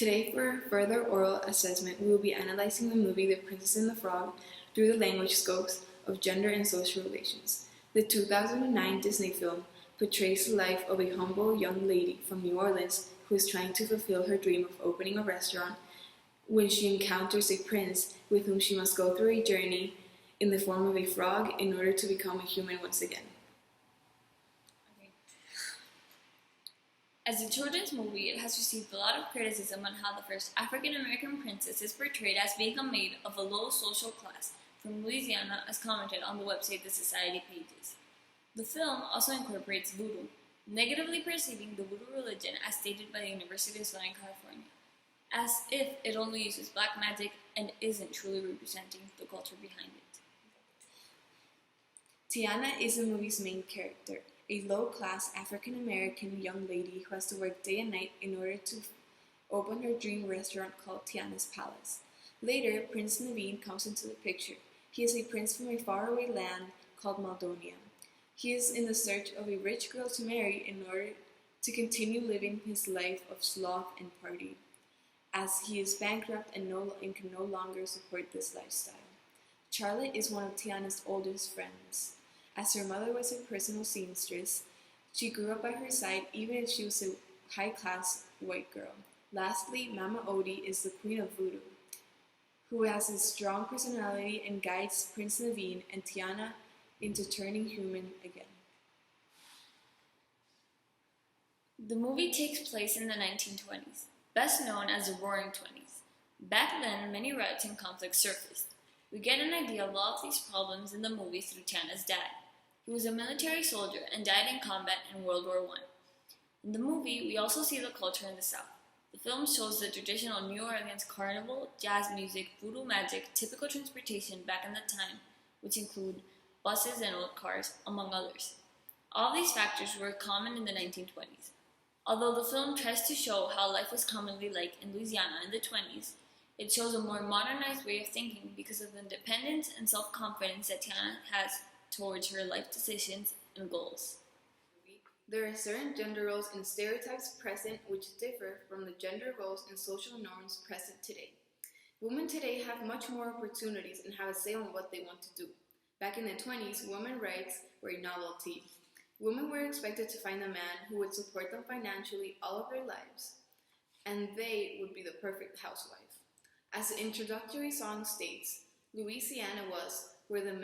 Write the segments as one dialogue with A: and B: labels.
A: Today, for further oral assessment, we will be analyzing the movie The Princess and the Frog through the language scopes of gender and social relations. The 2009 Disney film portrays the life of a humble young lady from New Orleans who is trying to fulfill her dream of opening a restaurant when she encounters a prince with whom she must go through a journey in the form of a frog in order to become a human once again.
B: As a children's movie, it has received a lot of criticism on how the first African-American princess is portrayed as being a maid of a low social class from Louisiana, as commented on the website The Society pages. The film also incorporates voodoo, negatively perceiving the voodoo religion as stated by the University of Southern California, as if it only uses black magic and isn't truly representing the culture behind it.
A: Tiana is the movie's main character, a low-class African-American young lady who has to work day and night in order to open her dream restaurant called Tiana's Palace. Later, Prince Naveen comes into the picture. He is a prince from a faraway land called Maldonia. He is in the search of a rich girl to marry in order to continue living his life of sloth and party, as he is bankrupt and can no longer support this lifestyle. Charlotte is one of Tiana's oldest friends. As her mother was a personal seamstress, she grew up by her side even if she was a high-class white girl. Lastly, Mama Odie is the queen of voodoo, who has a strong personality and guides Prince Naveen and Tiana into turning human again.
B: The movie takes place in the 1920s, best known as the Roaring Twenties. Back then, many riots and conflicts surfaced. We get an idea of all of these problems in the movie through Tiana's dad. He was a military soldier and died in combat in World War I. In the movie, we also see the culture in the South. The film shows the traditional New Orleans carnival, jazz music, voodoo magic, typical transportation back in the time, which include buses and old cars, among others. All these factors were common in the 1920s. Although the film tries to show how life was commonly like in Louisiana in the 20s, it shows a more modernized way of thinking because of the independence and self-confidence that Tiana has towards her life decisions and goals.
A: There are certain gender roles and stereotypes present which differ from the gender roles and social norms present today. Women today have much more opportunities and have a say on what they want to do. Back in the 20s, women's rights were a novelty. Women were expected to find a man who would support them financially all of their lives, and they would be the perfect housewife. As the introductory song states, Louisiana was where the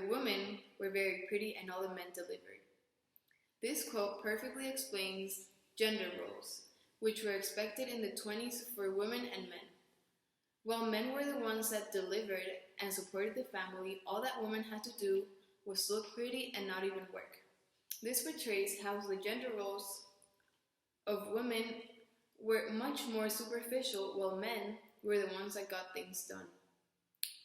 A: women were very pretty and all the men delivered. This quote perfectly explains gender roles, which were expected in the 20s for women and men. While men were the ones that delivered and supported the family, all that women had to do was look pretty and not even work. This portrays how the gender roles of women were much more superficial, while men were the ones that got things done.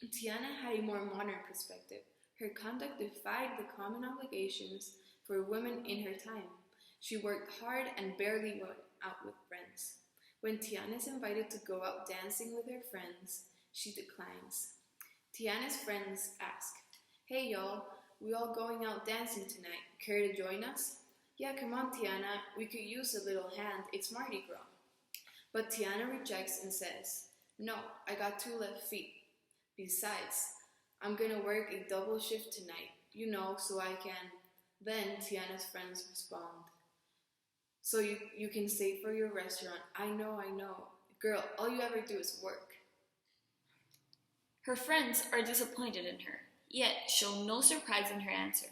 A: Tiana had a more modern perspective. Her conduct defied the common obligations for women in her time. She worked hard and barely went out with friends. When Tiana is invited to go out dancing with her friends, she declines. Tiana's friends ask, "Hey y'all, we all going out dancing tonight. Care to join us?" "Yeah, come on Tiana, we could use a little hand, it's Mardi Gras." But Tiana rejects and says, "No, I got 2 left feet. Besides, I'm gonna work a double shift tonight, so I can." Then Tiana's friends respond, "So you can stay for your restaurant. I know. Girl, all you ever do is work."
B: Her friends are disappointed in her, yet show no surprise in her answer.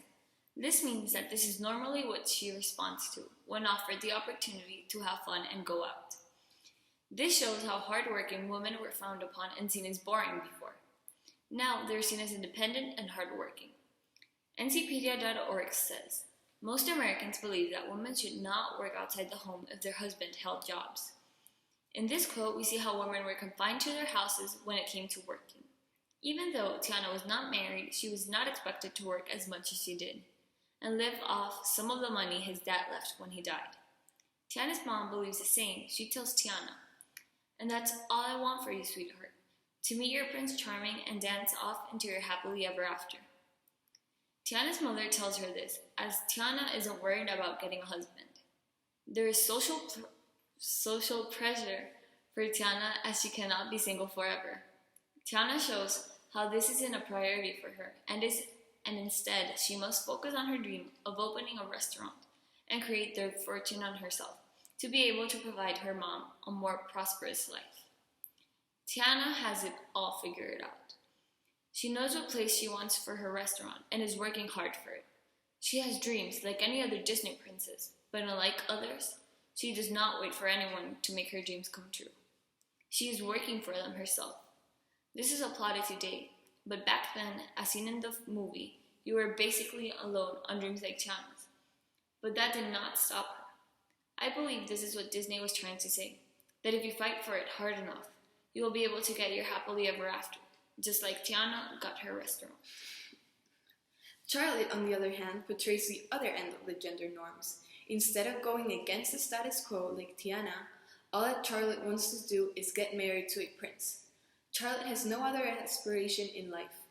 B: This means that this is normally what she responds to when offered the opportunity to have fun and go out. This shows how hardworking women were frowned upon and seen as boring before. Now they're seen as independent and hardworking. NCpedia.org says, most Americans believe that women should not work outside the home if their husband held jobs. In this quote, we see how women were confined to their houses when it came to working. Even though Tiana was not married, she was not expected to work as much as she did, and live off some of the money his dad left when he died. Tiana's mom believes the same. She tells Tiana, "And that's all I want for you, sweetheart, to meet your Prince Charming and dance off into your happily ever after." Tiana's mother tells her this, as Tiana isn't worried about getting a husband. There is social pressure for Tiana, as she cannot be single forever. Tiana shows how this isn't a priority for her, and instead she must focus on her dream of opening a restaurant and create their fortune on herself to be able to provide her mom a more prosperous life. Tiana has it all figured out. She knows what place she wants for her restaurant and is working hard for it. She has dreams like any other Disney princess, but unlike others, she does not wait for anyone to make her dreams come true. She is working for them herself. This is applauded today, but back then, as seen in the movie, you were basically alone on dreams like Tiana's. But that did not stop her. I believe this is what Disney was trying to say, that if you fight for it hard enough, you will be able to get your happily ever after, just like Tiana got her restaurant.
A: Charlotte, on the other hand, portrays the other end of the gender norms. Instead of going against the status quo like Tiana, all that Charlotte wants to do is get married to a prince. Charlotte has no other aspiration in life.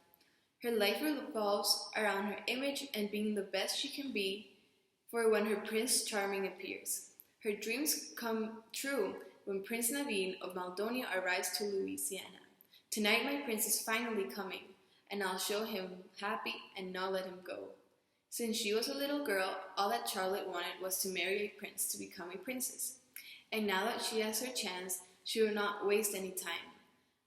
A: Her life revolves around her image and being the best she can be for when her Prince Charming appears. Her dreams come true when Prince Naveen of Maldonia arrives to Louisiana. Tonight my prince is finally coming, and I'll show him happy and not let him go. Since she was a little girl, all that Charlotte wanted was to marry a prince to become a princess. And now that she has her chance, she will not waste any time.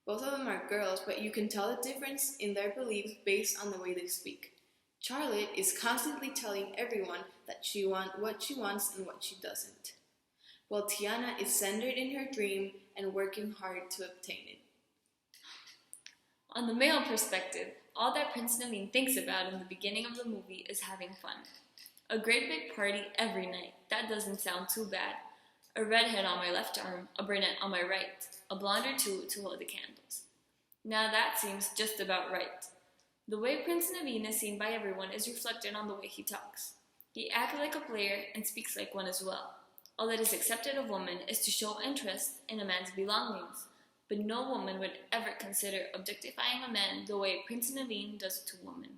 A: Both of them are girls, but you can tell the difference in their beliefs based on the way they speak. Charlotte is constantly telling everyone that she wants what she wants and what she doesn't, while Tiana is centered in her dream and working hard to obtain it.
B: On the male perspective, all that Prince Naveen thinks about in the beginning of the movie is having fun. A great big party every night. That doesn't sound too bad. A redhead on my left arm, a brunette on my right, a blonde or two to hold the candles. Now that seems just about right. The way Prince Naveen is seen by everyone is reflected on the way he talks. He acts like a player and speaks like one as well. All that is accepted of women is to show interest in a man's belongings, but no woman would ever consider objectifying a man the way Prince Naveen does to women.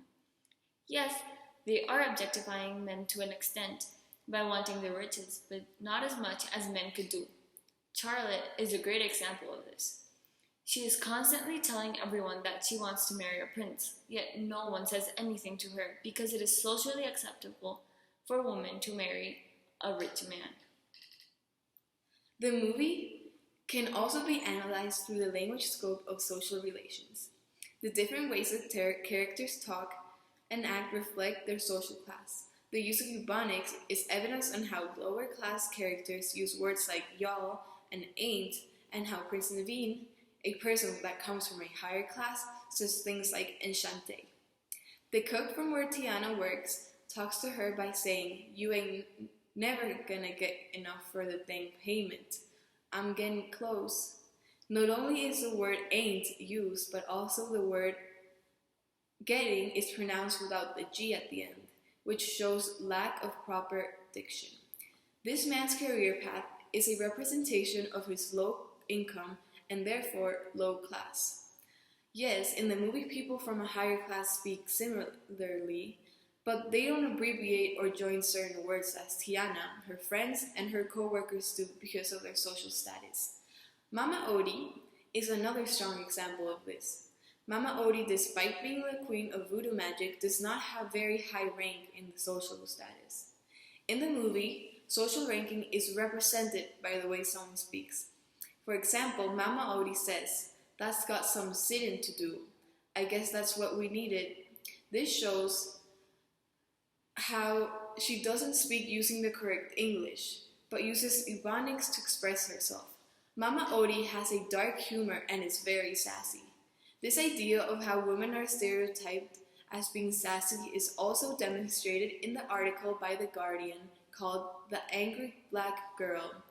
B: Yes, they are objectifying men to an extent by wanting their riches, but not as much as men could do. Charlotte is a great example of this. She is constantly telling everyone that she wants to marry a prince, yet no one says anything to her because it is socially acceptable for a woman to marry a rich man.
A: The movie can also be analyzed through the language scope of social relations. The different ways that characters talk and act reflect their social class. The use of Ebonics is evidence on how lower class characters use words like y'all and ain't, and how Prince Naveen, a person that comes from a higher class, says things like enchanté. The cook from where Tiana works talks to her by saying, "You ain't never gonna get enough for the dang payment. I'm getting close." Not only is the word ain't used, but also the word getting is pronounced without the G at the end, which shows lack of proper diction. This man's career path is a representation of his low income and therefore low class. Yes, in the movie people from a higher class speak similarly, but they don't abbreviate or join certain words as Tiana, her friends, and her co-workers do because of their social status. Mama Odie is another strong example of this. Mama Odie, despite being the queen of voodoo magic, does not have very high rank in the social status. In the movie, social ranking is represented by the way someone speaks. For example, Mama Odie says, "That's got some sitting to do. I guess that's what we needed." This shows how she doesn't speak using the correct English, but uses Ebonics to express herself. Mama Odie has a dark humor and is very sassy. This idea of how women are stereotyped as being sassy is also demonstrated in the article by The Guardian called "The Angry Black Girl.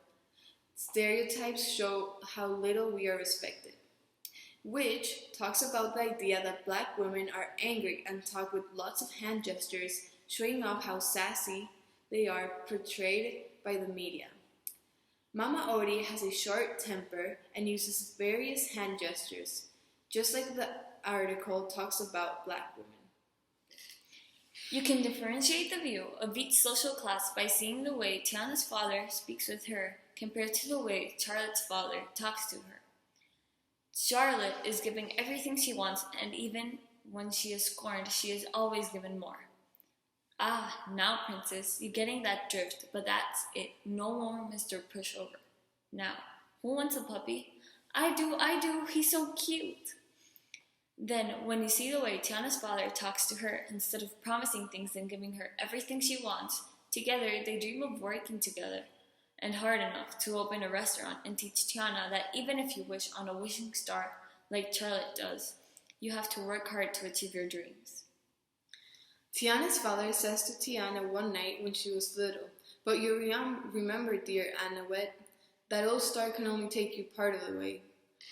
A: Stereotypes Show How Little We Are Respected," which talks about the idea that black women are angry and talk with lots of hand gestures, showing off how sassy they are portrayed by the media. Mama Odie has a short temper and uses various hand gestures, just like the article talks about black women.
B: You can differentiate the view of each social class by seeing the way Tiana's father speaks with her compared to the way Charlotte's father talks to her. Charlotte is giving everything she wants, and even when she is scorned, she is always given more. Ah, now, princess, you're getting that drift, but that's it. No more Mr. Pushover. Now, who wants a puppy? I do, he's so cute. Then, when you see the way Tiana's father talks to her, instead of promising things and giving her everything she wants, together they dream of working together and hard enough to open a restaurant and teach Tiana that even if you wish on a wishing star like Charlotte does, you have to work hard to achieve your dreams.
A: Tiana's father says to Tiana one night when she was little, "But you remember, dear Annabeth, that old star can only take you part of the way.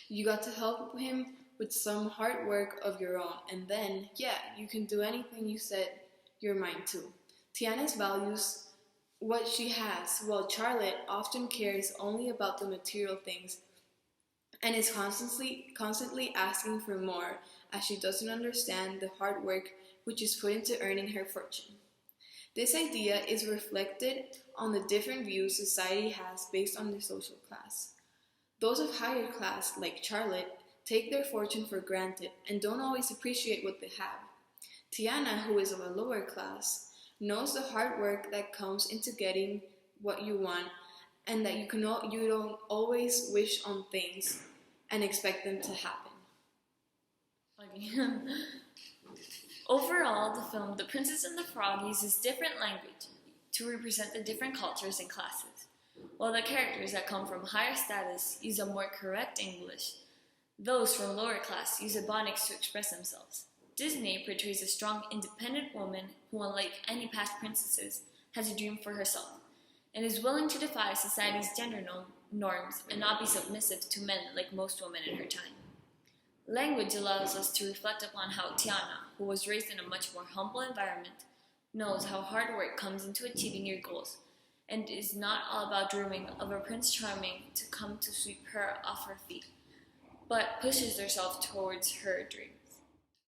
A: You got to help him with some hard work of your own, and then, yeah, you can do anything you set your mind to." Tiana values what she has, while Charlotte often cares only about the material things and is constantly asking for more, as she doesn't understand the hard work which is put into earning her fortune. This idea is reflected on the different views society has based on their social class. Those of higher class, like Charlotte, take their fortune for granted and don't always appreciate what they have. Tiana, who is of a lower class, knows the hard work that comes into getting what you want, and that you don't always wish on things and expect them to happen.
B: Overall, the film The Princess and the Frog uses different language to represent the different cultures and classes, while the characters that come from higher status use a more correct English. Those from lower class use Ebonics to express themselves. Disney portrays a strong, independent woman who, unlike any past princesses, has a dream for herself, and is willing to defy society's gender norms and not be submissive to men like most women in her time. Language allows us to reflect upon how Tiana, who was raised in a much more humble environment, knows how hard work comes into achieving your goals, and is not all about dreaming of a Prince Charming to come to sweep her off her feet, but pushes herself towards her dream.